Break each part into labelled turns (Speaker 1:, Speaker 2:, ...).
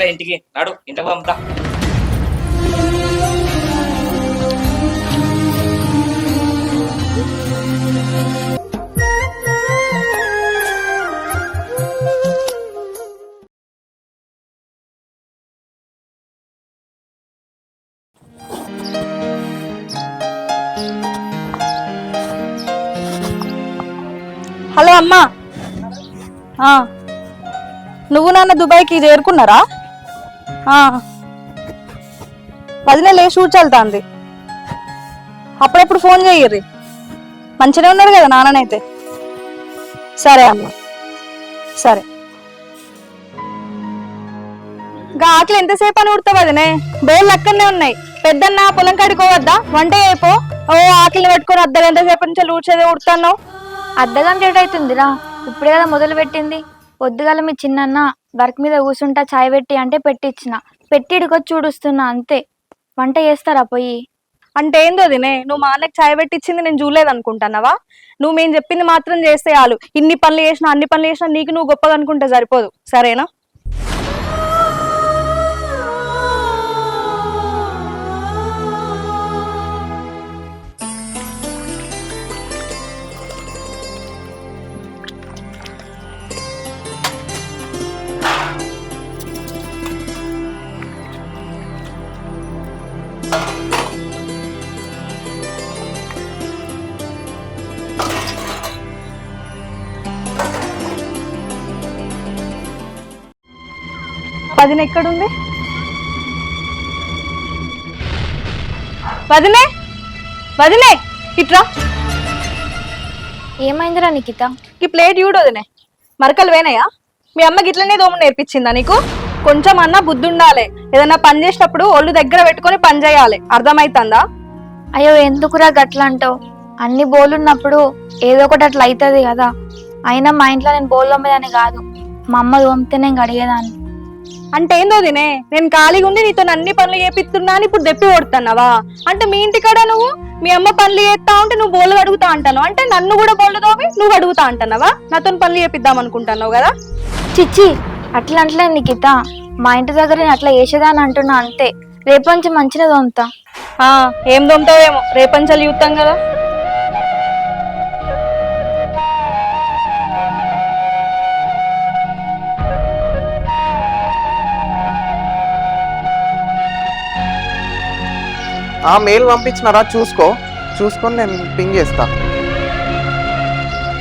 Speaker 1: పోవాలి ఇంటికి నాడు ఇంటికి పంపుతా.
Speaker 2: హలో అమ్మా, నువ్వు నాన్న దుబాయ్కి చేరుకున్నారా? వదిలే షూట్ వెళ్తాంది, అప్పుడప్పుడు ఫోన్ చెయ్యర్రి. మంచిగా ఉన్నారు కదా నాన్ననైతే? సరే అమ్మా, సరే. ఇంకా ఆకలి ఎంతసేపు అని ఉడతావు వదినే? బేళ్ళు అక్కడనే ఉన్నాయి. పెద్దన్న పొలం కాడికి పోవద్దా? వంట అయిపో. ఓ ఆకలిని పెట్టుకొని అర్ధగంట సేపటి నుంచి ఊడ్చేదే ఉడుతున్నావు.
Speaker 3: అర్ధగంట అవుతుందిరా, ఇప్పుడే కదా మొదలు పెట్టింది. పొద్దుగాల మీ చిన్నన్న వర్క్ మీద కూర్చుంటా చాయ్ పెట్టి అంటే పెట్టించిన, పెట్టిడికొచ్చి చూడుస్తున్నా అంతే. వంట చేస్తారా పోయి?
Speaker 2: అంటే ఏందో వదినే, నువ్వు మా అన్నకి చాయ్ పెట్టించింది నేను చూడలేదు అనుకుంటున్నావా? నువ్వు మేము చెప్పింది మాత్రం చేస్తే చాలు. ఇన్ని పనులు చేసినా అన్ని పనులు చేసినా నీకు నువ్వు గొప్పగా అనుకుంటే సరిపోదు, సరేనా? వదిన ఎక్కడుంది? వదినే, వదినే ఇట్రా.
Speaker 3: ఏమైందిరా నిఖిత?
Speaker 2: ఈ ప్లేట్ చూడు వదినే, మరకలు వేనాయా? మీ అమ్మకి ఇట్లనే దోమ నేర్పించిందా నీకు? కొంచెం అన్నా బుద్ధి ఉండాలి. ఏదన్నా పని చేసేటప్పుడు ఒళ్ళు దగ్గర పెట్టుకొని పని చేయాలి, అర్థమైతుందా?
Speaker 3: అయ్యో ఎందుకురా గట్లా అంటావు? అన్ని బోలున్నప్పుడు ఏదో ఒకటి అట్లా అవుతుంది కదా. అయినా మా ఇంట్లో నేను బోల్ తోమేదాన్ని కాదు, మా అమ్మ తోమితే నేను కడిగేదాన్ని.
Speaker 2: అంటే ఏందో దినే, నేను ఖాళీగా ఉండి నీతో అన్ని పనులు చేపిస్తున్నా అని ఇప్పుడు దెప్పి కొడుతున్నావా? అంటే మీ ఇంటికాడ నువ్వు మీ అమ్మ పనులు చేస్తా ఉంటే నువ్వు బోళ్ళు అడుగుతా అంటాను, అంటే నన్ను కూడా బోళ్ళు తోమి నువ్వు అడుగుతా అంటున్నావా? నాతో పనులు చేపిద్దాం అనుకుంటున్నావు కదా?
Speaker 3: చిచ్చి, అట్లా అంటలే నిఖిత, మా ఇంటి దగ్గర నేను అట్లా చేసేదాన్ని అంటున్నా అంతే. రేపంచి మంచిగా తోముతా.
Speaker 2: ఏం దొమ్ముతావేమో, రేపంచలు చూస్తాం కదా.
Speaker 4: మెయిల్ పంపించినారా? చూసుకొని నేను పింగ్ చేస్తా.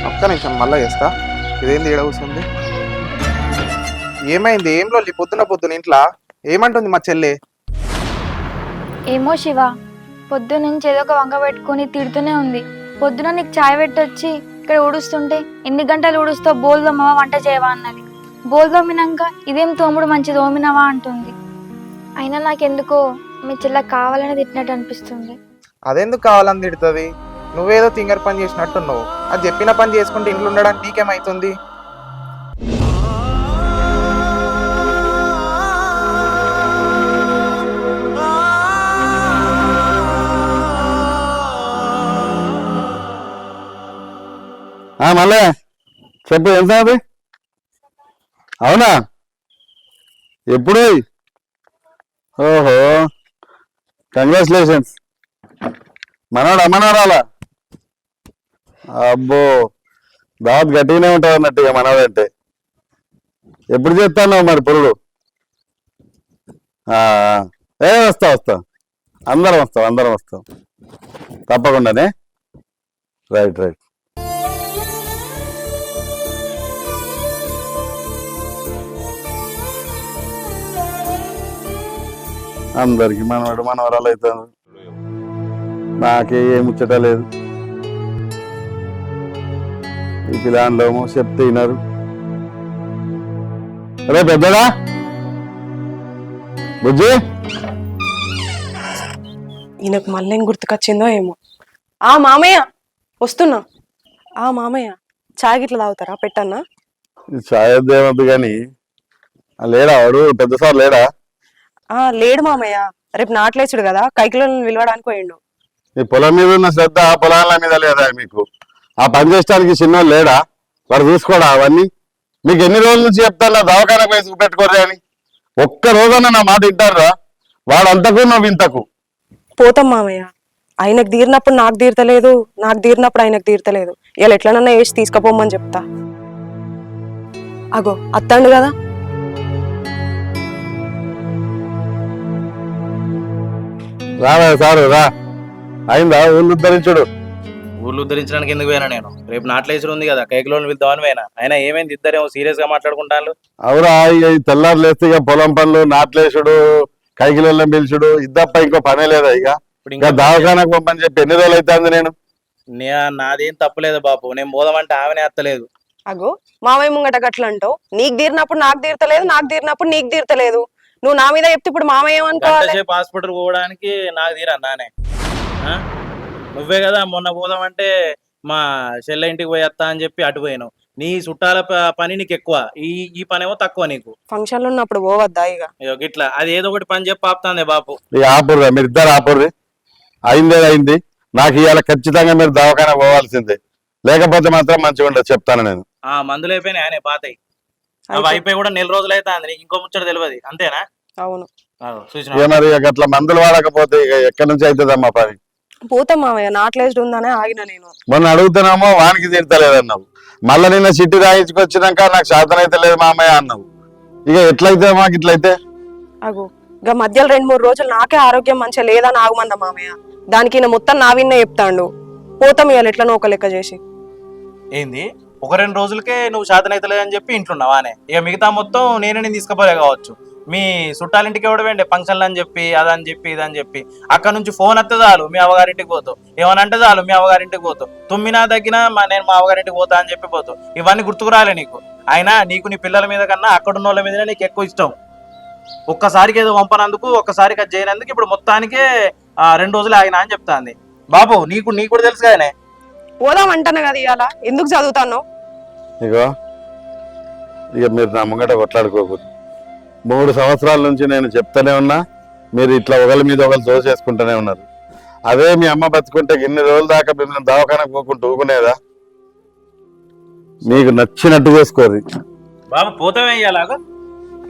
Speaker 4: ఒక్క నిమిషం మళ్ళీ చేస్తా. ఇదేంది ఈడ కూర్చుంది? ఏమైంది? ఏం లొల్లి పొద్దున ఇంట్లో? ఏమంటుంది మా చెల్లి?
Speaker 3: ఏమో శివ, పొద్దు నుంచి ఏదో ఒక వంక పెట్టుకుని తిడుతూనే ఉంది. పొద్దున నీకు చాయ్ పెట్టొచ్చి ఇక్కడ ఊడుస్తుంటే ఎన్ని గంటలు ఊడుస్తావు, బోల్ తోమవా వంట చేయవా అన్నది. బోల్ తోమినాక ఇదేం తోముడు మంచి తోమినవా అంటుంది. అయినా నాకెందుకో మీ చెల్ల కావాలని తిట్టినట్టు అనిపిస్తుంది.
Speaker 4: అదెందుకు కావాలని తిడుతుంది? నువ్వేదో తింగర్ పని చేసినట్టున్నావు. అది చెప్పిన పని చేసుకుంటే ఇంట్లో ఉండడానికి నీకేమైతుంది?
Speaker 5: మళ్ళీ చెప్పు, ఎంత? అవునా? ఎప్పుడు? ఓహో, కంగ్రాచులేషన్స్. మనవరాలా? అబ్బో, దావత్ గట్టిగానే ఉంటుంది అన్నట్టుగా మనవాడంటే. ఎప్పుడు చెప్తాను మరి పురుడు? వస్తా, అందరం వస్తాం తప్పకుండానే. రైట్. అందరికి మనవరాలు అవుతాను. నాకే ముచ్చట లేదు. ఈ పిల్లలు చెప్తే వినరు. అరే పెద్దడా బుజ్జి,
Speaker 6: ఈయనకు మళ్ళీ ఏం గుర్తుకొచ్చిందో ఏమో. మామయ్య వస్తున్నా. మామయ్య చాయ్ గిట్లా తాగుతారా? పెట్టన్నా?
Speaker 5: చాయ్ వద్దేమద్దు కానీ లేడా వాడు? పెద్ద సార్ లేడా?
Speaker 6: లేడు మామయ్య, రేపు నాట్లేచుడు కదా, కైకిలను విలవడానికి పోయిండు.
Speaker 5: ఈ పొలం మీద ఉన్న శ్రద్ధ పొలాల మీద లేదా మీకు? ఆ పని చేసడానికి చిన్నోళ్ళు లేడా? వాడు చూసుకోడా అవన్నీ? మీకు ఎన్ని రోజుల నుంచి చెప్తాను దవాఖాన పోయి చూపెట్టుకోరే అని. ఒక్క రోజన్నా నా మాట వింటారా? వాడంతకు నువ్వు ఇంతకు.
Speaker 6: పోతాం మామయ్య. ఆయనకు తీరినప్పుడు నాకు తీరతలేదు, నాకు తీరినప్పుడు ఆయనకు తీరతలేదు. ఇలా ఎట్లనన్నా వేసి తీసుకుపోమని చెప్తా. అగో అత్తండు కదా.
Speaker 5: రావా సారు రా. అయిందా ఊళ్ళు ఉద్ధరించుడు?
Speaker 1: ఊళ్ళు ఉద్ధరించడానికి ఎందుకు పోయినా నేను? రేపు నాట్లేసుడు ఉంది కదా, కైకిలోని వెళ్తామని పోయినా. అయినా ఏమైంది? ఇద్దరేమో సీరియస్ గా మాట్లాడుకుంటాను.
Speaker 5: అవురా, ఇక ఈ తెల్లారు లేస్తే ఇక పొలం పనులు, నాట్లేసుడు, కైకిలెళ్ళం పిలుచుడు ఇద్దప్ప ఇంకో పనే లేదా? ఇక
Speaker 1: ఇప్పుడు
Speaker 5: ఇంకా దవాఖానకు పంపని చెప్పి ఎన్ని రోజులు అవుతుంది నేను?
Speaker 1: నాదేం తప్పలేదు బాపు, నేను పోదామంటే ఆమెనే అత్తలేదు.
Speaker 6: అగో మామయ్య ముంగట గట్ల అంటావు. నీకు తీరినప్పుడు నాకు తీరతలేదు, నాకు తీరినప్పుడు నీకు తీరతలేదు. నువ్వు నా మీద చెప్తే ఇప్పుడు మామయ్య ఏమనుకోవాలి?
Speaker 1: గంటసేపు హాస్పిటల్ పోవడానికి నాకు తీరా నానే? ఆ? నువ్వే కదా మొన్న పోదామంటే మా చెల్లె ఇంటికి పోయేస్తా అని చెప్పి అటు పోయినావు. నీ చుట్టాల పని నీకు ఎక్కువ, ఈ పని ఏమో తక్కువ నీకు.
Speaker 6: ఫంక్షన్ లో ఉన్నప్పుడు పోవద్దా ఇక?
Speaker 1: ఇగో గిట్లా అది ఏదో ఒకటి పని చెప్పి ఆపుతాందే బాపు.
Speaker 5: ఇక ఆపుర్రా, మీరు ఇద్దరు ఆపుర్రి. అయింది. నాకు ఇవాళ ఖచ్చితంగా మీరు దవాఖాన పోవాల్సిందే, లేకపోతే మాత్రం మంచిగా ఉండదు చెప్తాను నేను.
Speaker 1: ఆ మందులు అయిపోయినాయి ఆయన పాతాయి. అవి అయిపోయి కూడా 4 రోజులు అయితే నీకు ఇంకో ముచ్చట తెలియదు అంతేనా?
Speaker 6: అవును.
Speaker 1: చూసిన
Speaker 5: ఇక మరి ఇక అట్లా మందులు వాడకపోతే ఇక ఎక్కడి నుంచి అవుతుందమ్మా పని?
Speaker 6: పోతాం మామయ్య, నాట్లేసుడు ఉందనే ఆగిన నేను.
Speaker 5: మొన్న అడుగుతున్నామో వానికి తీర్తలేదన్నావు, మళ్ళీ నిన్న చిట్టి రాయించుకొచ్చినాక నాకు శాతం అయితే లేదు మామయ్య అన్నావు. ఇక ఎట్లయితే మాకు ఇట్లయితే?
Speaker 6: అగో ఇక మధ్యలో 2-3 రోజులు నాకే ఆరోగ్యం మంచిగా లేదని ఆగమన్నా మామయ్య. దానికి ఈయన మొత్తం నా విన్నే చెప్తాండు. పోతాం ఇవాళ ఎట్లనో ఒక లెక్క చేసి.
Speaker 1: ఏంది 1-2 రోజులకే నువ్వు శాతనైతలేదు అని చెప్పి ఇంట్లున్నావానే? ఇక మిగతా మొత్తం నేనే తీసుకుపోలే కావచ్చు. మీ చుట్టాలింటికి ఎవడవేండి ఫంక్షన్లు అని చెప్పి అదని చెప్పి ఇదని చెప్పి. అక్కడ నుంచి ఫోన్ వస్తే చాలు మీ అవ్వగారింటికి పోతావు, ఏమనంటే చాలు మీ అవ్వగారింటికి పోతావు. తుమ్మినా తగ్గినా నేను మా అవ్వగారింటికి పోతా అని చెప్పి పోతావు. ఇవన్నీ గుర్తుకు రాలే నీకు? అయినా నీకు నీ పిల్లల మీద కన్నా అక్కడున్న వాళ్ళ మీదనే నీకు ఎక్కువ ఇష్టం. ఒక్కసారికి ఏదో వంపనందుకు, ఒక్కసారికి అది చేయనందుకు ఇప్పుడు మొత్తానికే 2 రోజులు ఆగినా అని చెప్తాంది. బాబు నీకు కూడా తెలుసు కదనే.
Speaker 6: పోదాం అంటాను కదా ఇవాళ, ఎందుకు చదువుతాను?
Speaker 5: ఇక మీరు నా ముంగట కొట్లాడుకోకూడదు. 3 సంవత్సరాల నుంచి నేను చెప్తానే ఉన్నా, మీరు ఇట్లా ఒకరి మీద ఒకరు దోసేసుకుంటూనే ఉన్నారు. అదే మీ అమ్మ బతుకుంటే ఇన్ని రోజుల దాకా మిమ్మల్ని దవాఖానకు పోకుంటూ ఊకునేదా? మీకు నచ్చినట్టు చేసుకోరు.
Speaker 1: బాబు పోతామే ఇయ్యాలాగా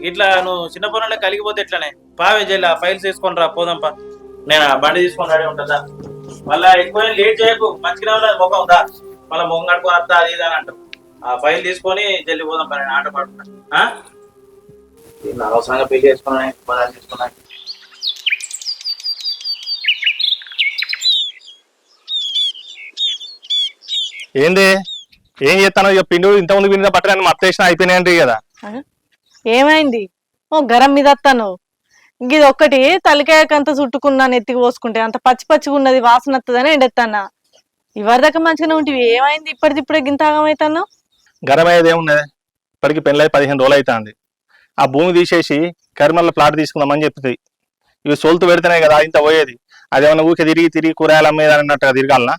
Speaker 1: ఇట్లా నువ్వు చిన్న పొలంలో కలిగిపోతే ఎట్లనే? పావే జల్లి ఆ ఫైల్స్ తీసుకొని రా, పోదాంపా. నేను ఆ బండి తీసుకొని రెడీ ఉంటుందా? మళ్ళా ఎక్కువ లేట్ చేయకు, మంచిగా ముఖం ఉందా మళ్ళీ ముఖం కట్టుకొని వస్తా అది ఇది అని అంటావు. ఆ ఫైల్ తీసుకొని జల్లి పోదాంపా, నేను ఆట పాడుతున్నా. అవసరంగా పెళ్లి చేసుకున్నా పదాలు తీసుకున్నా.
Speaker 7: ఏంది ఏం చేస్తానో ఇక పిండి ఇంతకుముందు పిండిన బట్టలు మత్త వేసిన అయిపోయినాయంటే కదా.
Speaker 8: ఏమైంది? ఓ గరం మీద వస్తాను. ఇది ఒక్కటి తలకాయకంత చుట్టుకున్నాను, ఎత్తికి పోసుకుంటే అంత పచ్చి పచ్చిగా ఉన్నది, వాసన వస్తుందని ఎండెత్తానా. ఇవరిదాకా మంచిగానే ఉంటుంది, ఏమైంది ఇప్పటిదిప్పుడే గింత ఆగమవుతాను?
Speaker 7: గరం అయ్యేది ఏమున్నది? ఇప్పటికి పెళ్ళై 15 రోజులు అవుతుంది. ఆ భూమి తీసేసి కరిమల్ల ప్లాట్ తీసుకుందామని చెప్తుంది. ఇవి సోల్తు పెడితేనే కదా ఇంత పోయేది. అదేమన్నా ఊకే తిరిగి కూరగాయలు అమ్మేది అన్నట్టుగా తిరగాలనా?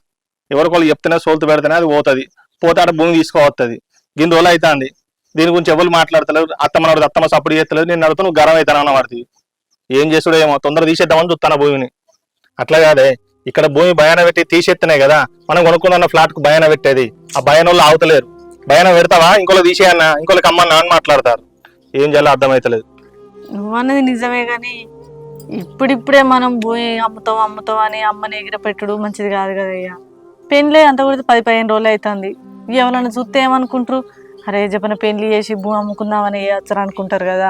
Speaker 7: ఎవరికోళ్ళు చెప్తేనే సోల్తు పెడితేనే అది పోతుంది. పోతే ఆడ భూమి తీసుకోవస్తుంది. గిన్ని రోజులు అవుతుంది, దీని గురించి ఎవరు మాట్లాడతలేరు. అత్తమ్మనోడు అత్తమ్మ సప్పుడు చేస్తలేదు. నేను అడుగుతా నువ్వు గరం అవుతాను అన్న పడుతుంది. ఏం చేస్తుడో ఏమో, తొందర తీసేద్దామని చూస్తాను భూమిని. అట్లా కాదే, ఇక్కడ భూమి భయాన పెట్టి తీసేస్తేనే కదా మనం కొనుక్కున్న ఫ్లాట్ కు భయాన పెట్టేది. ఆ భయాన వాళ్ళు ఆగుతలేరు. భయాన పెడతావా ఇంకోళ్ళు తీసేయన్నా, ఇంకోళ్ళకి అమ్మన్నా అని మాట్లాడతారు. ఏం చేయాలో అర్థమైతలేదు.
Speaker 8: నువ్వన్నది నిజమే గాని ఇప్పుడిప్పుడే మనం భూమి అమ్ముతాం అని అమ్మని ఎగిర పెట్టుడు మంచిది కాదు కదయ్యా. పెళ్ళి అంత కూడా 10-15 రోజులు అవుతుంది. ఎవరన్నా చూస్తే ఏమనుకుంటారు? అరే చెప్పిన పెళ్లి చేసి భూమి అమ్ముకుందామని వేయచ్చని అనుకుంటారు కదా.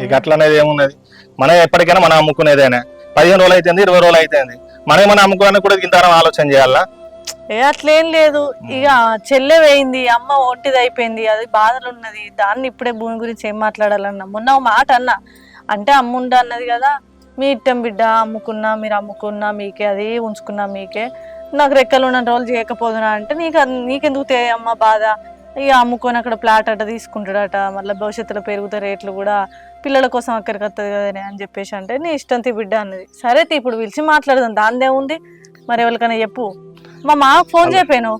Speaker 7: ఇక అట్లా అనేది ఏమున్నది? మనం ఎప్పటికైనా మనం అమ్ముకునేదేనా. 15 రోజులు అవుతుంది, 20 రోజులు అవుతుంది. మనం ఏమైనా అమ్ముకోవాలని కూడా ఇంత ఆలోచన చేయాలా?
Speaker 8: అట్లేం లేదు. ఇక చెల్లె వేయింది, అమ్మ ఒంటిది అయిపోయింది, అది బాధలు ఉన్నది. దాన్ని ఇప్పుడే భూమి గురించి ఏం మాట్లాడాలన్నా? మొన్న ఒక మాట అన్నా, అంటే అమ్ముండ అన్నది కదా, మీ ఇట్టం బిడ్డ అమ్ముకున్నా మీరు అమ్ముకున్నా మీకే, అది ఉంచుకున్నా మీకే, నాకు రెక్కలు ఉన్న రోజులు చేయకపోదునా అంటే నీకెందుకు అమ్మ బాధ? ఇక అమ్ముకొని అక్కడ ప్లాట్ అట తీసుకుంటాడట, మళ్ళీ భవిష్యత్తులో పెరుగుతా రేట్లు కూడా పిల్లల కోసం అక్కడికి వస్తుంది కదనే అని చెప్పేసి అంటే నీ ఇష్టం తీ బిడ్డ అన్నది. సరే తీ ఇప్పుడు పిలిచి మాట్లాడదాం, దానిదేముంది. మరి ఎవరికైనా చెప్పు. మా మాకు ఫోన్ చెప్పాను.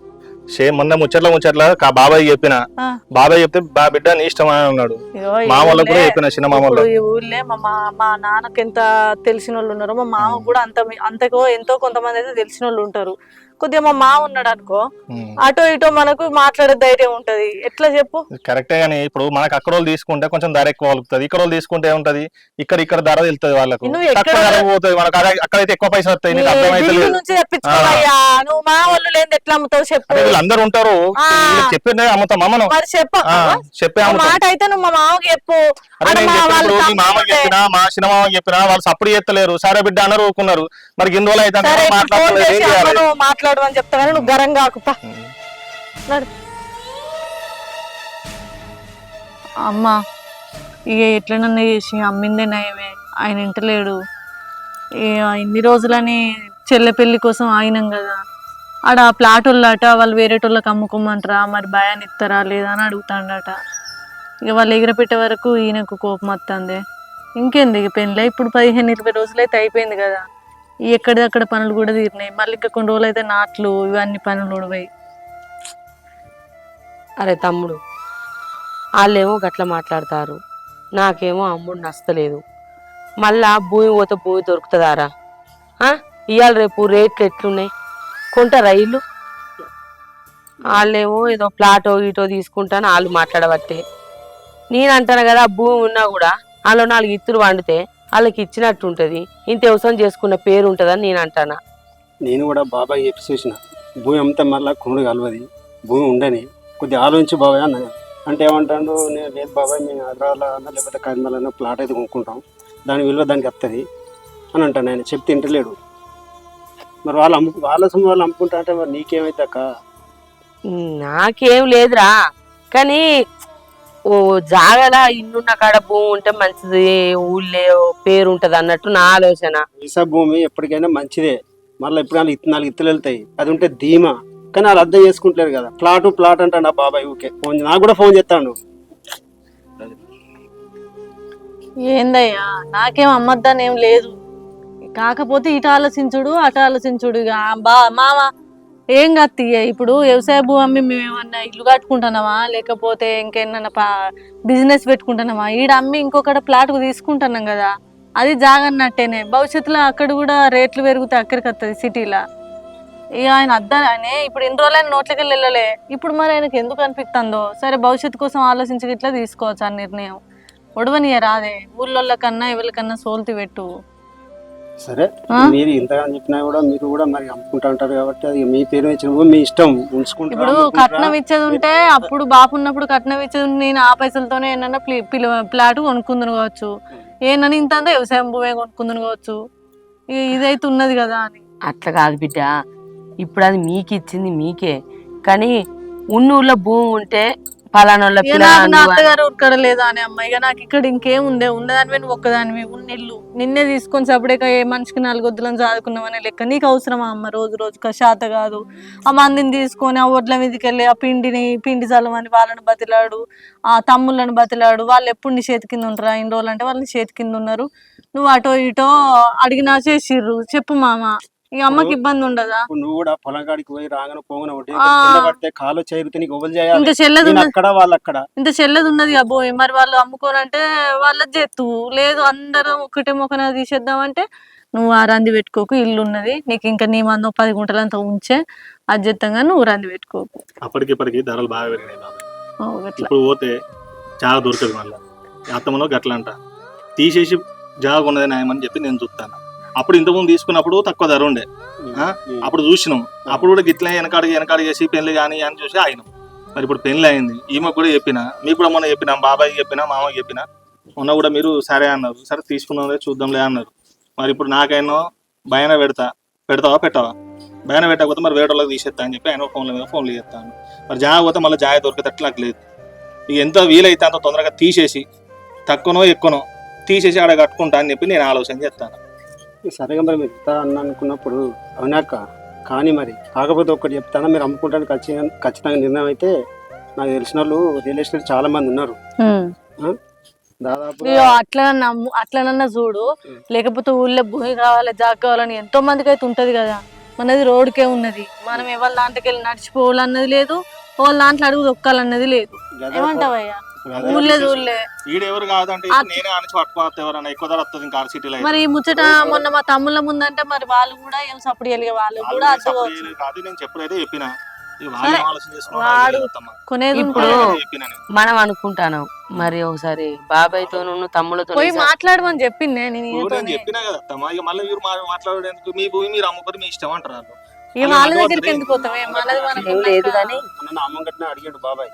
Speaker 7: మొన్న ముచ్చట్ల బాబాయ్ చెప్పిన, బాబాయ్ చెప్తే బిడ్డ నీ ఇష్టం అని అన్నాడు. మామూలు కూడా చెప్పిన, చిన్న మామూలు.
Speaker 8: ఈ ఊర్లే మా నాన్నకి ఎంత తెలిసిన వాళ్ళు ఉన్నారో మా మామ కూడా అంతకో ఎంతో కొంతమంది అయితే తెలిసిన వాళ్ళు ఉంటారు. కొద్దిగా మా మామ ఉన్నాడు అనుకో, అటో ఇటో మనకు మాట్లాడే ధైర్యం ఉంటది. ఎట్లా చెప్పు?
Speaker 7: కరెక్టే గానీ ఇప్పుడు మనకు అక్కడ వాళ్ళు తీసుకుంటే కొంచెం ధర ఎక్కువ వలుకుతుంది, ఇక్కడ వాళ్ళు తీసుకుంటే ఏముంటది, ఇక్కడ ధర వెళ్తుంది వాళ్ళకు,
Speaker 8: నువ్వు ఎక్కడ
Speaker 7: తక్కువ ధర పోతుంది మనకు. అక్కడైతే ఎక్కువ పైసలు వస్తాయి. నీకు అర్థమైతే
Speaker 8: ఢిల్లీ
Speaker 7: లేదు.
Speaker 8: నుంచి తెప్పించుకోవయ్యా, నువ్వు మా వాళ్ళు లేని ఎట్లా అమ్ముతావు చెప్పు?
Speaker 7: వీళ్ళు అందరు ఉంటారు, చెప్పిన అమ్ముతాం మనం,
Speaker 8: మరి
Speaker 7: చెప్పే
Speaker 8: చెప్పు మాట అయితే నువ్వు మా మామకి చెప్పు.
Speaker 7: అరే నేను చెప్పినప్పుడు మీ మామకి చెప్పినా మా చిన్న మామకి చెప్పినా వాళ్ళు సప్పుడు చేస్తలేరు. సరే బిడ్డ అన్నారు, ఊరుకున్నారు. మరి ఇన్ని రోజులు అయితే
Speaker 8: సరే, ఇప్పుడు ఫోన్
Speaker 7: మాట్లాడలేదు,
Speaker 8: చేసి
Speaker 7: ఏం చేయాలి?
Speaker 8: అమ్మను మాట్లాడు అని చెప్తా కానీ నువ్వు గరం కాకుపా. అమ్మ ఇక ఎట్లనన్నా చేసి అమ్మిందే నయమే, ఆయన ఇంటలేడు. ఇన్ని రోజులని చెల్లె పెళ్లి కోసం ఆగినాం కదా, ఆడ ఆ ప్లాట్ వాళ్ళట వాళ్ళు వేరేటోళ్ళకి అమ్ముకోమంటారా, మరి భయాన్ని ఇస్తారా లేదా అని అడుగుతాడట. ఇక వాళ్ళు ఎగిరపెట్టే వరకు ఈయనకు కోపం వస్తుంది. ఇంకేంది ఇక పెళ్ళి ఇప్పుడు 15-20 రోజులు అయితే అయిపోయింది కదా, ఎక్కడిదక్కడ పనులు కూడా తీరినాయి. మళ్ళీ ఇంకా కొన్ని రోజులు అయితే నాట్లు ఇవన్నీ పనులు ఉడిపోయి.
Speaker 9: అరే తమ్ముడు, వాళ్ళేమో గట్ల మాట్లాడతారు, నాకేమో అమ్ముడు నచ్చలేదు. మళ్ళా భూమి పోతే భూమి దొరుకుతుందారా? ఇవాళ రేపు రేట్లు ఎట్లున్నాయి, కొంటారా ఇల్లు? వాళ్ళేమో ఏదో ప్లాటో ఇటో తీసుకుంటాను వాళ్ళు మాట్లాడబట్టే. నేను అంటాను కదా, భూమి ఉన్నా కూడా వాళ్ళు 4 ఇత్తులు వండితే వాళ్ళకి ఇచ్చినట్టు ఉంటుంది, ఇంత వ్యవసాయం చేసుకున్న పేరు ఉంటుందని నేను అంటానా.
Speaker 10: నేను కూడా బాబాయ్ చెప్పి చూసిన, భూమి అమ్మితే మళ్ళీ కొనుడు కలవది, భూమి ఉండని కొద్దిగా ఆలోచించి బాబాయ్ అన్న. అంటే ఏమంటాడు, నేను లేదు బాబాయ్ మేము హైదరాబాద్లో అన్నా లేకపోతే కరీంనగర్లో ప్లాట్ అయితే కొనుక్కుంటాం, దాని విలువ దానికి వస్తుంది అని అంటాను. ఆయన చెప్తే ఇంటలేడు. మరి వాళ్ళ సొమ్ము వాళ్ళు అమ్ముకుంటా అంటే మరి నీకేమైతే అక్క?
Speaker 9: నాకేం లేదురా, కానీ ఓ జాగలా ఇల్లున్న కాడ భూమి ఉంటే మంచిది, ఊళ్ళే పేరు ఉంటది అన్నట్టు నా ఆలోచన.
Speaker 10: వీసా భూమి ఎప్పటికైనా మంచిదే, మళ్ళీ ఇప్పుడు 4 ఇత్తులు వెళ్తాయి, అది ఉంటే ధీమా. కానీ వాళ్ళు అర్థం చేసుకుంటలేరు కదా, ప్లాట్ అంటే నా బాబాయ్ ఊకే ఫోన్, నాకు కూడా ఫోన్ చేస్తాడు.
Speaker 8: ఏందయ్యా నాకేం అమ్మద్దని ఏం లేదు, కాకపోతే ఇటు ఆలోచించుడు అటు ఆలోచించుడు. ఇక మామ ఏం కాదు, ఇప్పుడు వ్యవసాయ భూమి అమ్మి మేము ఏమన్నా ఇల్లు కట్టుకుంటున్నామా, లేకపోతే ఇంకేమన్నా బిజినెస్ పెట్టుకుంటున్నామా? ఈడ అమ్మి ఇంకొకటి ప్లాట్కు తీసుకుంటున్నాం కదా, అది జాగన్నట్టేనే. భవిష్యత్తులో అక్కడ కూడా రేట్లు పెరిగితే అక్కడికి వస్తుంది సిటీలో. ఇక ఆయన అద్దానే ఇప్పుడు ఇన్ని రోజులు ఆయన నోట్లకి వెళ్ళలే, ఇప్పుడు మరి ఆయనకు ఎందుకు అనిపిస్తుందో. సరే భవిష్యత్తు కోసం ఆలోచించి ఇట్లా తీసుకోవచ్చు ఆ నిర్ణయం. ఒడవనియ రాదే, ఊళ్ళో కన్నా ఎవరికన్నా సోల్తి పెట్టు.
Speaker 10: సరే మీరు ఇంతగా చెప్పినా కూడా మీరు కూడా మరి అమ్ముకుంటా ఉంటారు కాబట్టి అది మీ పేరు ఇచ్చిన మీ ఇష్టం ఉంచుకుంటారు.
Speaker 8: ఇప్పుడు కట్నం ఇచ్చేది ఉంటే అప్పుడు బాపు ఉన్నప్పుడు కట్నం ఇచ్చేది నేను ఆ పైసలతోనే ఏమన్నా ప్లాట్ కొనుక్కుందును కావచ్చు, ఏమన్నా ఇంత అంతా వ్యవసాయం భూమే కొనుక్కుందును కావచ్చు. ఇదైతే ఉన్నది కదా అని.
Speaker 9: అట్లా కాదు బిడ్డ, ఇప్పుడు అది మీకు ఇచ్చింది మీకే, కానీ ఉన్నూళ్ళో భూమి ఉంటే పలానోళ్ళ
Speaker 8: నా అత్తగారు ఇక్కడ లేదా అని అమ్మాయి, ఇక నాకు ఇక్కడ ఇంకేం ఉందే, ఉన్నదానివే నువ్వు ఒక్కదానివి, ఉన్నిల్లు నిన్నే తీసుకొని సపడేక ఏ మనిషికి 4 వద్దులను చదువుకున్నామనే లెక్క. నీకు అవసరమా అమ్మ రోజు శాత కాదు? ఆ మందిని తీసుకొని ఆ ఒడ్ల మీదకి వెళ్ళి ఆ పిండి చల్లమని వాళ్ళని బతిలాడు, ఆ తమ్ముళ్ళని బతిలాడు. వాళ్ళు ఎప్పుడు నీ చేతి కింద ఉంటారా? ఇన్ని రోజులు అంటే వాళ్ళు చేతి కింద ఉన్నారు, నువ్వు అటో ఇటో అడిగినా చేసిర్రు. చెప్పు మామ, ఇక అమ్మకి ఇబ్బంది ఉండదా?
Speaker 10: నువ్వు కూడా పొలం కాడికి పోయి రాగానే పోగానే పడితే కాలు చేరితే నీకు ఎవరు చేయాలి?
Speaker 8: ఇంకా చెల్లెది
Speaker 10: అక్కడ వాళ్ళు అక్కడ
Speaker 8: ఇంత చెల్లెది ఉన్నది అబ్బోయ్, మరి వాళ్ళు అమ్ముకోనంటే వాళ్ళ చేత్తు లేదు. అందరం ఒకటే మొక్కన తీసేద్దామంటే నువ్వు ఆ రంది పెట్టుకోకు, ఇల్లు ఉన్నది నీకు, ఇంకా నీ మందం 10 గుంటలంతా ఉంచే అజ్జెత్తంగా నువ్వు రంది పెట్టుకోకు.
Speaker 7: అప్పటికిప్పటికి ధరలు బాగా పెరిగినాయి. ఇప్పుడు పోతే జాగ దొరకదు, మళ్ళీ అత్తమలో గట్లంట తీసేసి జాగ ఉన్నది న్యాయమని చెప్పి నేను చూస్తాను. అప్పుడు ఇంతకుముందు తీసుకున్నప్పుడు తక్కువ ధర ఉండే, అప్పుడు చూసినాం. అప్పుడు కూడా గిట్లా వెనకాడి చేసి పెళ్లి కానీ అని చూసి ఆయన. మరి ఇప్పుడు పెళ్లి అయింది, ఈమె కూడా చెప్పినా, మీకు కూడా మొన్న చెప్పినా, బాబాయ్కి చెప్పినా, మామకి చెప్పినా, మొన్న కూడా మీరు సరే అన్నారు. సరే తీసుకున్నాంలే చూద్దాంలే అన్నారు. మరి ఇప్పుడు నాకైనా భయాన పెడతావా భయాన పెట్టకపోతే మరి వేరే వాళ్ళకి తీసేస్తా అని చెప్పి ఆయన ఫోన్లు చేస్తాను. మరి జాగ పోతే మళ్ళీ జాగ దొరికేటట్లు నాకు లేదు. ఇక ఎంత వీలైతే అంత తొందరగా తీసేసి తక్కువనో ఎక్కువనో తీసేసి ఆడ కట్టుకుంటా అని చెప్పి నేను ఆలోచన చేస్తాను.
Speaker 10: సరేగా మరి మీరు ఇస్తా అని అనుకున్నప్పుడు అవునాక, కానీ మరి కాకపోతే ఒక్కటి చెప్తాను, మీరు అమ్ముకుంటానికి ఖచ్చితంగా నిర్ణయం అయితే నాకు తెలిసిన వాళ్ళు రియల్ ఎస్టేట్ చాలా మంది ఉన్నారు. దాదాపు
Speaker 8: అట్లనన్నా చూడు, లేకపోతే ఊళ్ళో భూమి కావాలి జాగ కావాలని ఎంతో మందికి అయితే ఉంటది కదా. మనది రోడ్కే ఉన్నది, మనం ఎవరి దాంట్లోకి వెళ్ళి నడిచిపోవాలన్నది లేదు, వాళ్ళ దాంట్లో అడుగు దొక్కాలన్నది లేదు. ఏమంటావయ్యా? ఊళ్ళే ఊళ్ళే
Speaker 7: ఈడెవరు కాదంటే ఇప్పుడు నేనే ఆనించి పట్టుకోవద్దు ఎవరన్నా ఎక్కువ ధర వస్తుంది ఇంకా సిటీలో
Speaker 8: మరి ఈ ముచ్చట మొన్న మా తమ్ముళ్ళ ముందంటే మరి వాళ్ళు కూడా ఏం సప్పుడు చేయలేదు, వాళ్ళు కూడా అర్థం
Speaker 7: కాదు. నేను చెప్పుడైతే చెప్పిన
Speaker 8: వాడు కొనేది
Speaker 9: ఇప్పుడు
Speaker 7: చెప్పిన నేను.
Speaker 9: మనం అనుకుంటాను మరి ఒకసారి బాబాయ్తో తమ్ముళ్ళతో
Speaker 8: పోయి మాట్లాడమని చెప్పింది నేను
Speaker 7: ఇప్పుడు నేను చెప్పినా కదా అత్తమ్మ, ఇక మళ్ళీ మీరు మాట్లాడేందుకు మీ భూమి మీరు అమ్ముకొని మీ ఇష్టం అంటారు వాళ్ళు.
Speaker 8: ఇక వాళ్ళ దగ్గరికి ఎందుకు పోతామే, మనది మనకి
Speaker 9: లేదు కానీ
Speaker 10: అన్న అమ్మ గట్టిన అడిగాడు బాబాయ్.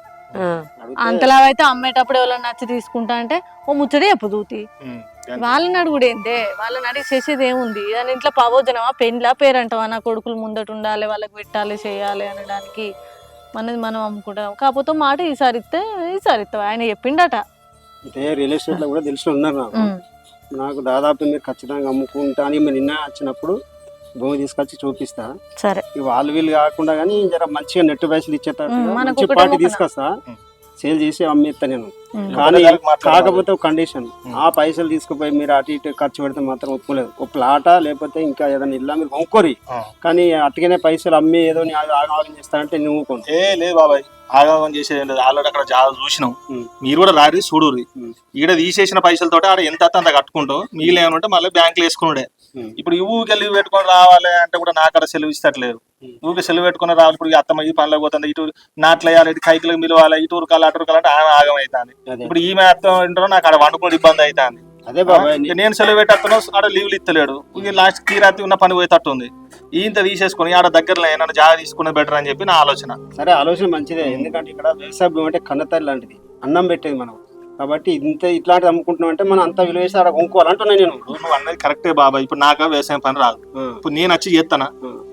Speaker 8: అంతలా అయితే అమ్మేటప్పుడు ఎవరైనా నచ్చి తీసుకుంటా అంటే ఓ ముచ్చడే చెప్పదూతి.
Speaker 7: ఉమ్.
Speaker 8: వాళ్ళని అడుగుడేందే, వాళ్ళని అడిగి చేసేది ఏముంది? దాని ఇంట్లో పవోజనమా పెండ్లా పేరంటావా? నా కొడుకులు ముందట ఉండాలి, వాళ్ళకి పెట్టాలి చేయాలి అనడానికి మనది మనం అమ్ముకుంటాం. కాకపోతే మాట ఈసారి ఇస్తావా? ఆయన చెప్పిండట.
Speaker 10: అయితే రియల్ ఎస్టేట్ లో కూడా తెలిసి ఉన్నారు నాకు. నాకు దాదాపు మీరు ఖచ్చితంగా అమ్ముకుంటా అని మీరు నిన్న వచ్చినప్పుడు భూమి తీసుకొచ్చి చూపిస్తా.
Speaker 8: సరే
Speaker 10: ఈ వాళ్ళు వీళ్ళు కాకుండా కానీ జర మంచిగా నెట్ పైసలు ఇచ్చేటట్టు
Speaker 8: మనకు
Speaker 10: మంచి
Speaker 8: ఒకటే
Speaker 10: పార్టీ
Speaker 8: మొక్కన.
Speaker 10: తీసుకొస్తా, సేల్ చేసి అమ్మేస్తా నేను.
Speaker 8: ఉమ్.
Speaker 10: కానీ
Speaker 7: మాట్లాడాలి.
Speaker 10: కాకపోతే ఒక కండిషన్, ఆ పైసలు తీసుకుపోయి మీరు అటు ఇటు ఖర్చు పెడితే మాత్రం ఒప్పుకోలేదు. ఒక ప్లాటా లేకపోతే ఇంకా ఏదైనా ఇల్లా మీరు కొనుక్కోరి,
Speaker 7: ఆ.
Speaker 10: కానీ అట్టుగానే పైసలు అమ్మి ఏదో ఆగం చేస్తానంటే నువ్వు కొను.
Speaker 7: లేదు బాబాయ్, ఆగమం చేసేది లేదు. ఆల్రెడీ అక్కడ జాగా చూసినాం.
Speaker 10: ఉమ్.
Speaker 7: మీరు కూడా రారి చూడుర్రి.
Speaker 10: ఉమ్.
Speaker 7: ఈడ తీసేసిన పైసలతో ఆడ ఎంత అంత కట్టుకుంటాం, మిగిలిన ఏమంటే మళ్ళీ బ్యాంకులు వేసుకున్నాడే.
Speaker 10: ఉమ్.
Speaker 7: ఇప్పుడు ఈ ఊరికి లీవ్ పెట్టుకొని రావాలి అంటే కూడా నాకు అక్కడ సెలవు ఇస్తట్లేదు. ఊరికి సెలవు పెట్టుకుని రావాలి. ఇప్పుడు ఈ అత్తమ్మ ఈ పనిలో పోతుంది, ఇటు నాట్లు వేయాలి, ఇటు కైకిలకు మిలవాలి, ఇటు ఉరకాలి అటు ఉరకాలి అంటే ఆమె ఆగం అవుతుంది.
Speaker 10: అదే
Speaker 7: ఇప్పుడు ఈమె అత్తం ఏంటో నాకు అక్కడ వండుకునే ఇబ్బంది అవుతుంది.
Speaker 10: అదే బాబాయ్,
Speaker 7: నేను సెలవు పెట్టేస్తాను, ఆడ లీవ్లు ఇస్తలేడు. లాస్ట్ తీరాతి ఉన్న పని పోయేటట్టు ఉంది. ఈయంత తీసేసుకొని ఆడ దగ్గరలో ఏమైనా జాగా తీసుకునేది బెటర్ అని చెప్పి నా ఆలోచన.
Speaker 10: సరే ఆలోచన మంచిదే, ఎందుకంటే ఇక్కడ వ్యవసాయ భూమి అంటే కన్నతల్లి లాంటిది, అన్నం పెట్టేది మనం. కాబట్టి ఇట్లాంటిది అమ్ముకుంటున్నాం అంటే మనం అంతా విలువ వేసి అక్కడ కొనుక్కోవాలంటున్నా నేను.
Speaker 7: నువ్వు అన్నది కరెక్టే బాబా. ఇప్పుడు నాకు వ్యవసాయం పని రాదు. ఇప్పుడు నేను వచ్చి చేస్తానా?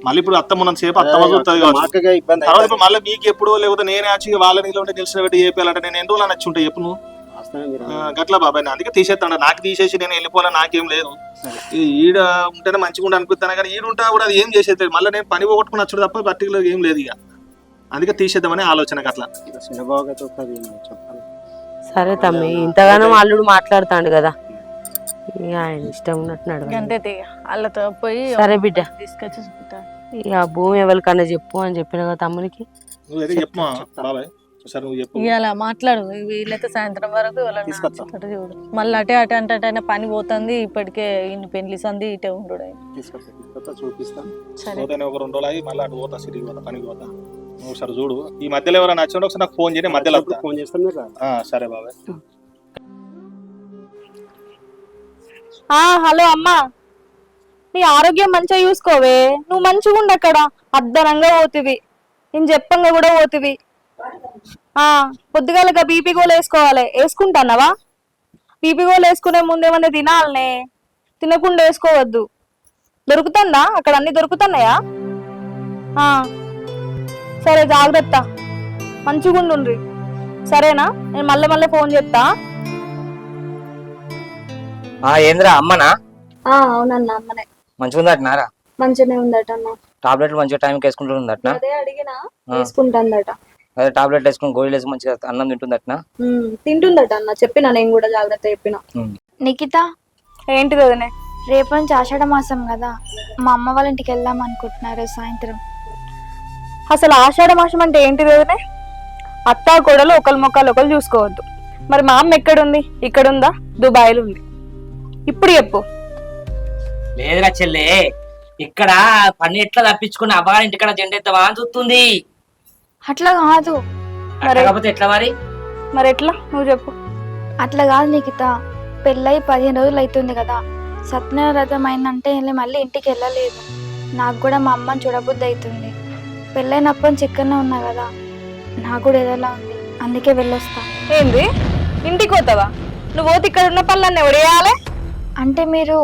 Speaker 7: మళ్ళీ ఇప్పుడు అత్తమ్మ సేపు అత్తమ్మ చూస్తుంది కావచ్చు.
Speaker 10: మార్కెట్గా ఇబ్బంది
Speaker 7: తర్వాత
Speaker 10: అవుతుంది.
Speaker 7: ఇప్పుడు మళ్ళీ మీకు ఎప్పుడు లేకపోతే నేనే వచ్చి వాళ్ళ నీళ్ళు ఉంటే నిలిచిన పెట్టి చేయాలంటే నేను ఎన్ని రోజులు నచ్చి ఉంటాయి చెప్పు నువ్వు.
Speaker 10: వాస్తవమే మీరు
Speaker 7: గట్లా బాబాయ్, అందుకే తీసేస్తాను. నాకు తీసేసి నేను వెళ్ళిపోవాలని నాకేం లేదు.
Speaker 10: సరే.
Speaker 7: ఈడ ఉంటేనే మంచిగా ఉంటే అనిపిస్తాను, కానీ ఈడ ఉంటా కూడా అది ఏం చేసేది మళ్ళీ నేను పని పోగొట్టుకుని వచ్చాడు తప్ప పర్టికులర్ ఏం లేదు. ఇక అందుకే తీసేద్దామని ఆలోచన అట్లా.
Speaker 10: చిన్నబాబుగా చూస్తుంది చెప్పాలి.
Speaker 9: సరే తమ్మి, ఇంతగానో అల్లుడు మాట్లాడుతాడు కదా, ఇక ఆయన ఇష్టం ఉన్నట్టు నడవాలి.
Speaker 8: అంతే తీగ వాళ్ళతో పోయి
Speaker 9: సరే బిడ్డ,
Speaker 8: తీసుకొచ్చి చూపుతా.
Speaker 9: ఇక భూమి ఎవరికన్నా చెప్పు అని చెప్పిన కదా తమ్మునికి.
Speaker 7: నువ్వు ఎదుగు చెప్పమా బాబాయ్, సరే నువ్వు చెప్పు.
Speaker 8: ఇవాళ మాట్లాడు, వీళ్ళైతే సాయంత్రం వరకు వాళ్ళని
Speaker 10: తీసుకొస్తా.
Speaker 8: నాచుకుంటారు చూడు. మళ్ళీ అటే అటే అంటే పని పోతుంది, ఇప్పటికే ఇన్ని పెళ్లి సంది ఇటే ఉండు.
Speaker 10: తీసుకొస్తా చూపిస్తాం.
Speaker 8: సరే
Speaker 7: పోతానే ఒక 2 రోజులు ఆగి మళ్ళీ అటు పోతా, సిటీకి పోతా, పనికి పోతా. నువ్వు ఒకసారి చూడు. ఈ మధ్యలో ఎవరైనా నచ్చింటే ఒకసారి నాకు ఫోన్ చేయండి, మధ్యలో వస్తా.
Speaker 10: ఫోన్ చేస్తాం మీరు రా.
Speaker 7: సరే బాబాయ్.
Speaker 2: హలో అమ్మా, నీ ఆరోగ్యం మంచిగా చూసుకోవే. నువ్వు మంచిగా ఉండు అక్కడ, అద్దనంగా పోతివి, నేను చెప్పంగా కూడా పోతివి. పొద్దుగాలగా బీపీ గోలు వేసుకోవాలి. వేసుకుంటానవా? బీపీ గోలు వేసుకునే ముందు ఏమన్నా తినాలనే, తినకుండా వేసుకోవద్దు. దొరుకుతుందా అక్కడ? అన్ని దొరుకుతున్నాయా? సరే జాగ్రత్త, మంచిగా ఉండుండ్రి. సరేనా? నేను మళ్ళీ ఫోన్ చేస్తా.
Speaker 11: ఏంద్రా అమ్మనా?
Speaker 2: అవునన్నా, అమ్మనే.
Speaker 11: మంచిగా ఉందటనారా?
Speaker 2: మంచిగానే ఉందట అన్న.
Speaker 11: టాబ్లెట్లు మంచిగా టైంకి వేసుకుంటుందటనా?
Speaker 2: అదే అడిగినా, వేసుకుంటాందట.
Speaker 11: అదే టాబ్లెట్లు వేసుకుని గోళీలు వేసి మంచిగా అన్నం తింటుందటనా?
Speaker 2: తింటుందట అన్న, చెప్పినా నేను కూడా జాగ్రత్త చెప్పిన.
Speaker 3: నిఖిత,
Speaker 2: ఏంటిది వదినే?
Speaker 3: రేపు నుంచి ఆషాఢ మాసం కదా, మా అమ్మ వాళ్ళ ఇంటికి వెళ్దాం అనుకుంటున్నారు సాయంత్రం.
Speaker 2: అసలు ఆషాఢ మాసం అంటే ఏంటిది వదినే? అత్తా కోడలు ఒకరి మొక్కలు ఒకరు చూసుకోవద్దు. మరి మా అమ్మ ఎక్కడుంది? ఇక్కడుందా? దుబాయ్లో ఉంది. ఇప్పుడు చెప్పు.
Speaker 11: లేదురా చెల్లే, ఇక్కడ పని ఎట్లా తప్పించుకుని అవ్వగారి ఇంటికాడ జెండెత్తవా అని చూస్తుంది.
Speaker 3: అట్లా కాదు.
Speaker 11: కాకపోతే ఎట్లా మరి?
Speaker 2: మరి ఎట్లా నువ్వు చెప్పు.
Speaker 3: అట్లా కాదు నిఖిత, పెళ్ళై 15 రోజులు అవుతుంది కదా, సత్యనారాయణ వ్రతం అయిందంటే మళ్ళీ ఇంటికి వెళ్ళలేదు. నాకు కూడా మా అమ్మని చూడబుద్ధి అవుతుంది. పెళ్ళైనప్పటి నుంచి ఇక్కడనే ఉన్నా కదా, నాకు కూడా ఏదోలా ఉంది, అందుకే వెళ్ళొస్తా.
Speaker 2: ఏంది? ఇంటికి పోతావా? నువ్వు పోతే ఇక్కడ ఉన్న పనులన్నీ ఎవడేయాలి?
Speaker 3: అంటే మీరు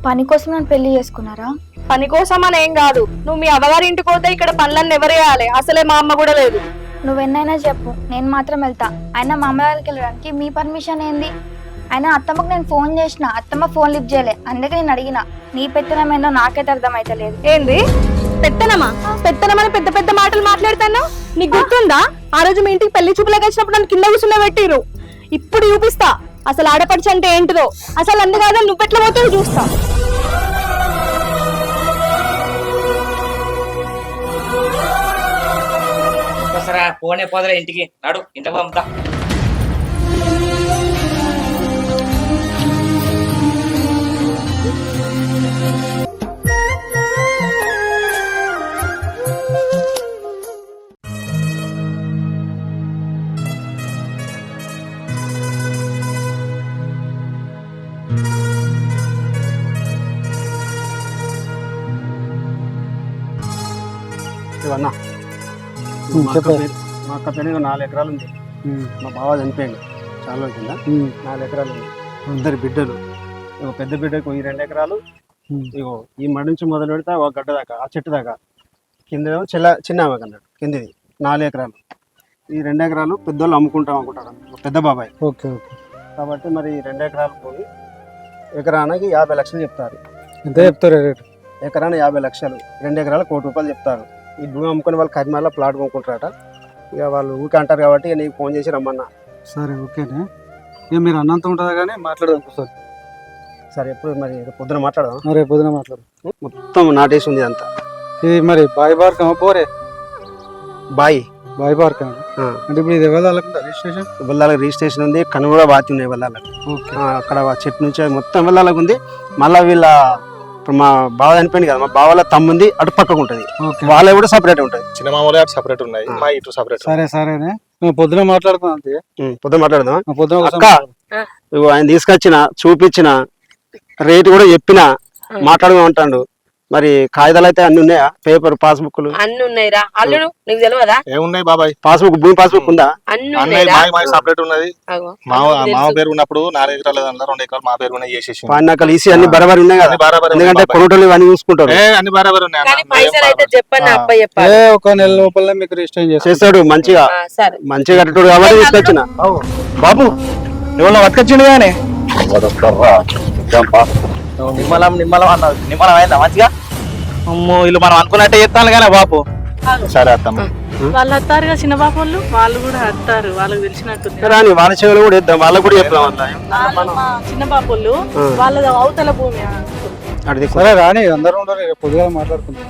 Speaker 3: పని కోసం నన్ను పెళ్లి చేసుకున్నారా?
Speaker 2: పని కోసం అని ఏం కాదు. నువ్వు మీ అవ్వగారి ఇంటికి పోతే ఇక్కడ పనులన్నీ ఎవరేయాలి? అసలే మా అమ్మ కూడా లేదు.
Speaker 3: నువ్వెన్నైనా చెప్పు, నేను మాత్రం వెళ్తా. అయినా మా అమ్మ వాళ్ళకి వెళ్ళడానికి మీ పర్మిషన్ ఏంది? అయినా అత్తమ్మకు నేను ఫోన్ చేసిన, అత్తమ్మ ఫోన్ లిఫ్ట్ చేయలే, అందుకే నేను అడిగిన. నీ పెత్తనం ఏందో నాకైతే అర్థమైతలేదు.
Speaker 2: ఏంది పెత్తనమా? పెత్తనమని పెద్ద పెద్ద మాటలు మాట్లాడుతాను. నీకు గుర్తుందా? ఆ రోజు మీ ఇంటికి పెళ్లి చూపులకు వచ్చినప్పుడు నన్ను కింద కూర్చున్న పెట్టిరు. ఇప్పుడు చూపిస్తా అసలు ఆడపడిచి అంటే ఏంటిదో. అసలు అందుకాదని నువ్వెట్లా పోతావు చూస్తా.
Speaker 11: ఫోనే పోదరా ఇంటికి, నాడు ఇంటికి పంపుతా.
Speaker 10: అన్న మా అక్క పెళ్లి 4 ఎకరాలు ఉంది. మా బావ చనిపోయింది చాలా రోజుల కింద. 4 ఎకరాలు ఉంది. 2 బిడ్డలు. ఇగో పెద్ద బిడ్డకు ఈ 2 ఎకరాలు, ఇగో ఈ మడి నుంచి మొదలు పెడితే ఒక గడ్డ దాకా ఆ చెట్టు దాకా, కింద చిన్న ఆమెకు అన్నాడు కిందిది 4 ఎకరాలు. ఈ 2 ఎకరాలు పెద్దోళ్ళు అమ్ముకుంటాం అనుకుంటారు పెద్ద బాబాయ్.
Speaker 4: Okay okay.
Speaker 10: కాబట్టి మరి 2 ఎకరాలు పోయి ఎకరానికి 50 లక్షలు చెప్తారు.
Speaker 4: ఎంత చెప్తారు రేటు?
Speaker 10: ఎకరానికి 50 లక్షలు. 2 ఎకరాలు ₹1 కోటి చెప్తారు. ఈ భూమి అమ్ముకుని వాళ్ళు కరిమాల ప్లాట్ కొనుక్కుంటారట. ఇక వాళ్ళు ఊరికి అంటారు కాబట్టి ఇక నీకు ఫోన్ చేసి రమ్మన్నా.
Speaker 4: సరే ఓకేనే. ఇక మీరు అన్నంత ఉంటుందా కానీ మాట్లాడదాం సార్.
Speaker 10: సరే ఎప్పుడు మరి పొద్దున మాట్లాడదాం.
Speaker 4: రేపు పొద్దున మాట్లాడు.
Speaker 10: మొత్తం నాటేసి ఉంది అంతా.
Speaker 4: ఇది మరి బాయ్ బార్కమా పోరే?
Speaker 10: బాయ్
Speaker 4: బార్కం అంటే ఇప్పుడు ఇది ఎవరు రిజిస్ట్రేషన్?
Speaker 10: ఇవాళ రిజిస్ట్రేషన్ ఉంది. కను కూడా బాతి ఉన్నాయి ఇవాళ.
Speaker 4: ఓకే.
Speaker 10: అక్కడ చెట్టు నుంచి మొత్తం ఇవాళ ఉంది. మళ్ళీ వీళ్ళ ఇప్పుడు మా బావ చనిపోయింది కదా, మా బావల తమ్ముంది అటు పక్కకు ఉంటుంది. వాళ్ళ కూడా సపరేట్ ఉంటుంది.
Speaker 7: చిన్న మామూలు అటు సపరేట్ ఉన్నాయి, మా ఇటు సపరేట్.
Speaker 4: సరే సరేనే, మేము పొద్దున మాట్లాడుతాం. అంతే
Speaker 10: పొద్దున మాట్లాడదాం.
Speaker 4: పొద్దున
Speaker 10: అక్క ఇగో ఆయన తీసుకొచ్చిన చూపించిన రేటు కూడా చెప్పిన మాట్లాడమంటాడు. మరి కాగితాలు అయితే అన్ని ఉన్నాయా? పేపర్ పాస్బుక్లు
Speaker 9: అన్ని ఉన్నాయిరా. అల్లుడు నీకు తెలియదా?
Speaker 7: ఏమున్నాయి బాబాయ్?
Speaker 10: పాస్బుక్ భూమి పాస్బుక్ ఉందా?
Speaker 7: అన్ని సపరేట్ ఉన్నది. మా పేరు ఉన్నప్పుడు 4 ఎకరాలు 2 ఎకరాలు మా పేరు ఉన్నాయి చేసేసి
Speaker 10: పాడినాకలు ఈసీ అన్ని బరాబర్ ఉన్నాయి కదా. ఎందుకంటే కొనుటోళ్ళు ఇవన్నీ చూసుకుంటారు.
Speaker 7: అన్ని బరాబర్ ఉన్నాయి.
Speaker 9: పైసలు అయితే చెప్పండి అప్ప చెప్పాలి.
Speaker 4: ఒక నెల లోపల మీకు రిజిస్ట్రేషన్
Speaker 10: చేస్తాడు మంచిగా. మంచిగా కట్టడు కాబట్టి తీసుకొచ్చిన.
Speaker 1: బాబు ఎవరో పట్టుకొచ్చిండు కానీ నిమ్మలం నిమ్మలం అన్నారు. నిమ్మలం అయిందా మంచిగా? అమ్మో వీళ్ళు మనం అనుకున్నట్టే చెప్తాను కానీ బాబు. సరే అత్తమ్మ.
Speaker 8: వాళ్ళు వస్తారుగా చిన్న బాబు వాళ్ళు కూడా వస్తారు. వాళ్ళకి తెలిసినట్టుంది.
Speaker 10: రాని వాళ్ళ చెవులు కూడా ఇద్దాం, వాళ్ళకి కూడా చెప్తాం.
Speaker 8: చిన్న బాబు వాళ్ళ అవతల భూమి.
Speaker 4: సరే రాని అందరూ ఉండరు, పొద్దుగా మాట్లాడుకుంటాం.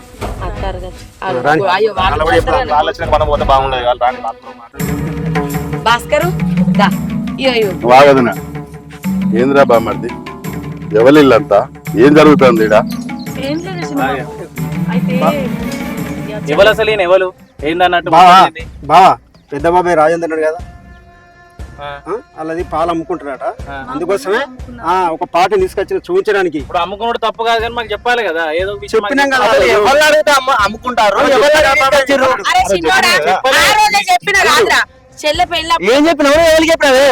Speaker 9: భాస్కరు
Speaker 5: వాగదునా ఏంద్రా బామర్ది, ఎవరిల్లంతా ఏం జరుగుతుంది ఈడ?
Speaker 8: ఏం లేదు చిన్న బాబు. అయితే
Speaker 1: ఎవరు అసలు ఈయన ఎవరు ఏందన్నట్టు
Speaker 10: బావా పెద్ద బాబాయ్ రాజేంద్ర కదా, అలాది పాలు అమ్ముకుంటారట. అందుకోసమే ఒక పాటని తీసుకొచ్చిన చూపించడానికి.
Speaker 1: ఇప్పుడు అమ్ముకున్నాడు తప్పు కాదు కానీ మాకు చెప్పాలి కదా. ఏదో
Speaker 10: చెప్పినాం కదా.
Speaker 1: అమ్ముకుంటారు
Speaker 9: చెల్లె పెళ్ళ
Speaker 1: ఏం చెప్పినావు? ఎవరికి చెప్పినావే?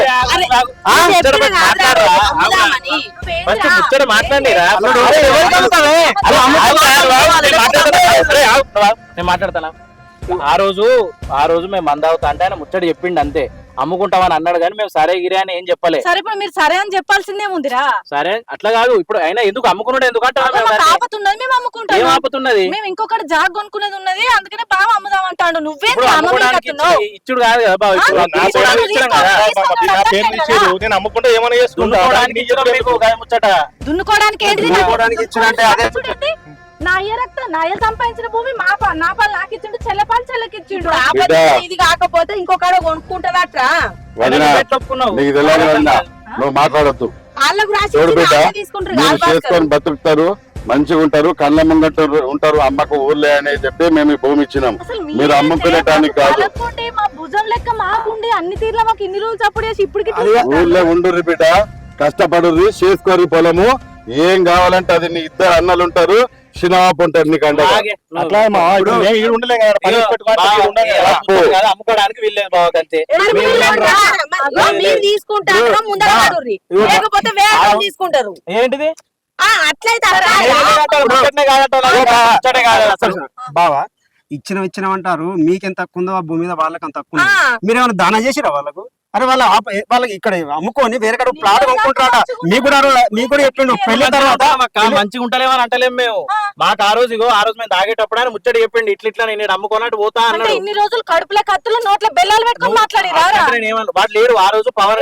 Speaker 1: మాట్లాడిరా నేను మాట్లాడతానా? ఆ రోజు మేము మందావుతా అంటే ఆయన ముచ్చట చెప్పిండు అంతే. అమ్ముకుంటామని అన్నాడు కానీ మేము సరే గిరే అని ఏం చెప్పలే.
Speaker 8: సరే ఇప్పుడు మీరు సరే అని చెప్పాల్సిందే ముందురా.
Speaker 1: సరే అట్లా కాదు. ఇప్పుడు అయినా ఎందుకు అమ్ముకున్నాడు ఎందుకంటే
Speaker 8: ఆపతున్నది మేము అమ్ముకుంటాం.
Speaker 1: ఏం ఆపుతున్నది?
Speaker 8: మేము ఇంకొకటి జాగ్ కొనుక్కునేది ఉన్నది, అందుకనే బాగా అమ్ముదాం అంటాడు. నువ్వే
Speaker 1: ఇచ్చుడు కాదు కదా బాబు.
Speaker 7: నేను అమ్ముకుంటే ఏమైనా చేసుకుంటా
Speaker 1: ముచ్చట
Speaker 8: దున్నుకోవడానికి
Speaker 10: ఇచ్చినట్టే.
Speaker 8: నా సంపాదించిన భూమి నా పాలు నాకు ఇచ్చిండు, చెల్లెపాలు చెల్లెకిచ్చిండు. ఇది కాకపోతే ఇంకొకడ కొనుక్కుంటదట్రా.
Speaker 5: నీకు తెలియదు వదినా, నువ్వు మాట్లాడద్దు. మీరు చేసుకొని బతుకుతారు, మంచిగా ఉంటారు, కళ్ళ ముంగట ఉంటారు. అమ్మకు ఊర్లే అని చెప్పి మేము ఈ భూమి ఇచ్చినాం. మీరు అమ్ముకునేటానికి కాదు.
Speaker 8: మా భుజం లెక్క మాకుండి అన్ని తీర్ల మాకు ఇన్ని రోజులు అప్పుడు చేసి ఇప్పటికి
Speaker 5: ఊర్లే ఉండుర్రి బిడ్డ, కష్టపడుర్రి, చేసుకోరి పొలము. ఏం కావాలంటే అది నీ 2 అన్నలు ఉంటారు, చిన్నవాపు ఉంటారు నీకు అండ.
Speaker 1: అమ్ముకోవడానికి వీల్లేదు బాబు అంతే.
Speaker 9: తీసుకుంటారు
Speaker 1: ఏంటిది
Speaker 10: బావా ఇచ్చినమంటారు. మీకెంత తక్కువ ఉందో ఆ భూమి మీద వాళ్ళకి అంత తక్కువ. మీరేమైనా దానం చేసిరా వాళ్ళకు? అరే వాళ్ళకి ఇక్కడ అమ్ముకొని వేరే కడ ప్లాట్ కొనుక్కుంటారట. మీకు కూడా చెప్పిండు పెళ్లి తర్వాత
Speaker 1: మంచిగా ఉంటలేమని అంటలేము మేము. మాకు ఆ రోజు మేము తాగేటప్పుడు ఆయన ముచ్చట చెప్పిండు, ఇట్లా నేను అమ్ముకోనట్టు పోతా అన్నాడు.
Speaker 8: ఇన్ని రోజులు కడుపుల కత్తులు నోట్ల బెల్లాలు పెట్టుకొని మాట్లాడి
Speaker 1: వాడు లేడు ఆ రోజు. పవర్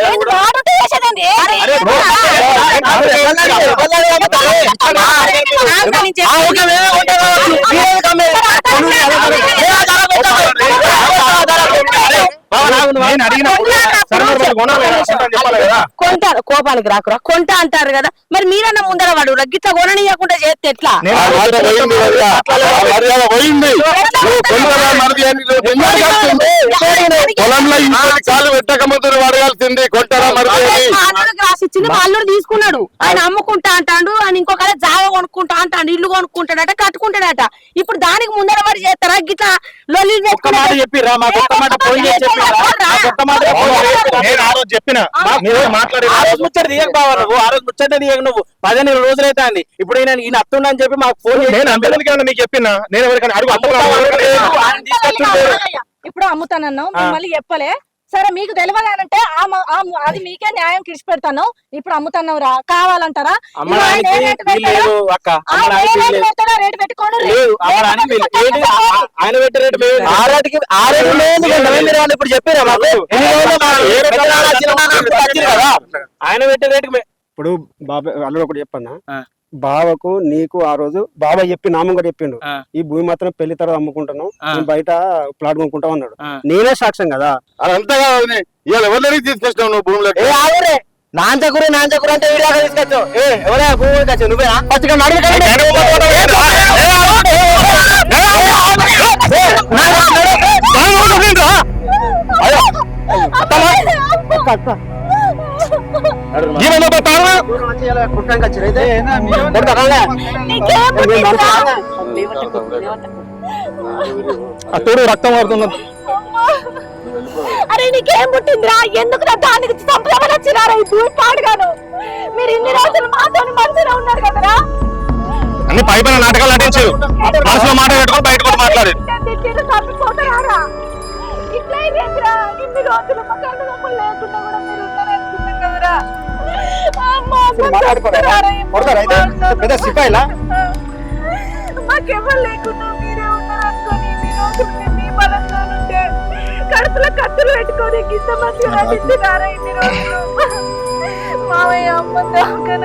Speaker 1: నేను అడిగిన
Speaker 7: చెప్పాలి కదా.
Speaker 9: కొంటా కోపానికి రాకురా కొంటా అంటారు కదా మరి మీరన్నా ముందర వాడు గిట్ల కొననీయకుండా చేస్తే ఎట్లా
Speaker 7: నేను
Speaker 5: ఆ మాట పోయింది వదినా. ఆ మర్యాద పోయింది. నువ్వు కొనుగోలు మరిది అని నువ్వు ఎందుకు చెప్తుంది? పొలంలో ఇంకోటి కాలు పెట్టకముందు నువ్వు అడగాల్సింది కొంటారా మరిది అని.
Speaker 9: మా అల్లుడికి రాసిచ్చింది మా అల్లుడు తీసుకున్నాడు. ఆయన అమ్ముకుంటా అంటాడు, ఆయన ఇంకొక జాగా కొనుక్కుంటా అంటాడు, ఇల్లు కొనుక్కుంటాడట, కట్టుకుంటాడట. ఇప్పుడు దానికి ముందర మరి చేస్తారా గిట్లా లొల్లి
Speaker 1: ఒక్క మాట చెప్పిరా, మాకు ఒక్క మాట ఫోన్ చేసి చెప్పిరా, మాకు ఒక్క మాట
Speaker 7: నేను ఆ రోజు చెప్పిన మీరు మాట్లాడి
Speaker 1: ఆ రోజు ముచ్చట తీయక బావ నువ్వు, ఆ రోజు ముచ్చట తీయక నువ్వు 15 రోజులైతే అంది. ఇప్పుడు ఈయన అత్తుండ అని చెప్పి మాకు ఫోన్
Speaker 7: నేను అందరికీ మీకు చెప్పిన నేను ఎవరికైనా అడుగు
Speaker 8: ఇప్పుడు అమ్ముతానన్నావు మిమ్మల్ని చెప్పలే. సరే మీకు తెలియదు అంటే అది మీకే న్యాయం కిడిచి పెడతాను. ఇప్పుడు అమ్ముతున్నావు రా కావాలంటారా?
Speaker 1: అమ్మడానికి వీల్లేదు అక్క, అమ్మడానికి వీల్లేదు.
Speaker 8: రేటు పెట్టుకోండి.
Speaker 1: లేదు అమ్మడానికి వీల్లేదు. ఏంటి ఆయన పెట్టే రేటు మేము ఆ రేటుకి ఇప్పుడు చెప్పారా మాకు? ఆయన పెట్టే రేటుకి
Speaker 10: ఇప్పుడు బాబాయ్ అల్లుడు ఒకటి చెప్పన్నా, బావకు నీకు ఆ రోజు బాబాయ్ చెప్పి నామం కూడా చెప్పిండు, ఈ భూమి మాత్రం పెళ్లి తర్వాత అమ్ముకుంటాను, నేను బయట ప్లాట్ కొనుక్కుంటాం అన్నాడు. నేనే సాక్ష్యం కదా.
Speaker 5: అదంతా కాదు ఇవాళ ఎవరిని తీసుకొచ్చినావు నువ్వు భూమిలోకి?
Speaker 1: నాంచకూర అంటే వీడియోగా తీసుకొచ్చావు. ఎవరైనా భూమి తీసుకొచ్చావు నువ్వేనా? పచ్చిగా
Speaker 7: తోడు రక్తం పడుతున్నది.
Speaker 2: అరే నీకేం పుట్టిందిరా? ఎందుకు నా దానికి సంప్రదాయం వచ్చినారా ఈ భూమి పాడుగాను? మీరు ఇన్ని రోజులు మాతో మంచిగా ఉన్నారు కదరా.
Speaker 7: అన్ని పై పైన నాటకాలు నటించారు, మనసులో మాట పెట్టుకొని బయట కూడా మాట్లాడారు.
Speaker 2: తప్పిపోతారా? ఇట్లా ఇదేంటిరా? ఇన్ని రోజులు మా కళ్ళ లేకుండా కూడా మీరు ఉన్నారనుకున్నాం కదరా. మాకెవరు లేకుండా మీరే ఉన్నారనుకోని ఇన్ని రోజులు మేము మీ బలంగా ఉంటే కడుపులో కత్తులు పెట్టుకొని గింత మంచిగా నటించినారా ఇన్ని రోజులు? మావయ్య అమ్మ దాకా